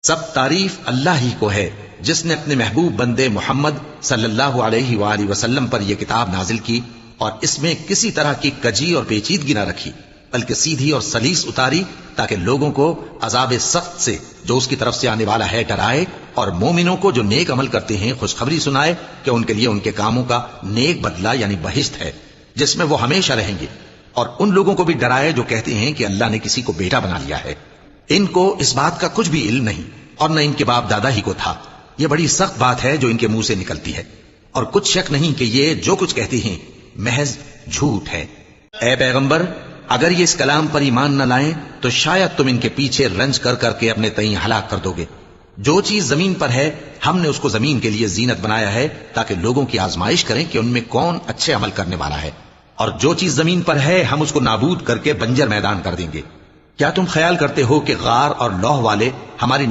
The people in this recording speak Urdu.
سب تعریف اللہ ہی کو ہے جس نے اپنے محبوب بندے محمد صلی اللہ علیہ وآلہ وسلم پر یہ کتاب نازل کی اور اس میں کسی طرح کی کجی اور پیچیدگی نہ رکھی، بلکہ سیدھی اور سلیس اتاری تاکہ لوگوں کو عذاب سخت سے جو اس کی طرف سے آنے والا ہے ڈرائے، اور مومنوں کو جو نیک عمل کرتے ہیں خوشخبری سنائے کہ ان کے لیے ان کے کاموں کا نیک بدلہ یعنی بہشت ہے جس میں وہ ہمیشہ رہیں گے، اور ان لوگوں کو بھی ڈرائے جو کہتے ہیں کہ اللہ نے کسی کو بیٹا بنا لیا ہے۔ ان کو اس بات کا کچھ بھی علم نہیں اور نہ ان کے باپ دادا ہی کو تھا۔ یہ بڑی سخت بات ہے جو ان کے منہ سے نکلتی ہے، اور کچھ شک نہیں کہ یہ جو کچھ کہتے ہیں محض جھوٹ ہے۔ اے پیغمبر، اگر یہ اس کلام پر ایمان نہ لائیں تو شاید تم ان کے پیچھے رنج کر کر کے اپنے تئیں ہلاک کر دو گے۔ جو چیز زمین پر ہے ہم نے اس کو زمین کے لیے زینت بنایا ہے تاکہ لوگوں کی آزمائش کریں کہ ان میں کون اچھے عمل کرنے والا ہے، اور جو چیز زمین پر ہے ہم اس کو نابود کر کے بنجر میدان کر دیں گے۔ کیا تم خیال کرتے ہو کہ غار اور لوح والے ہماری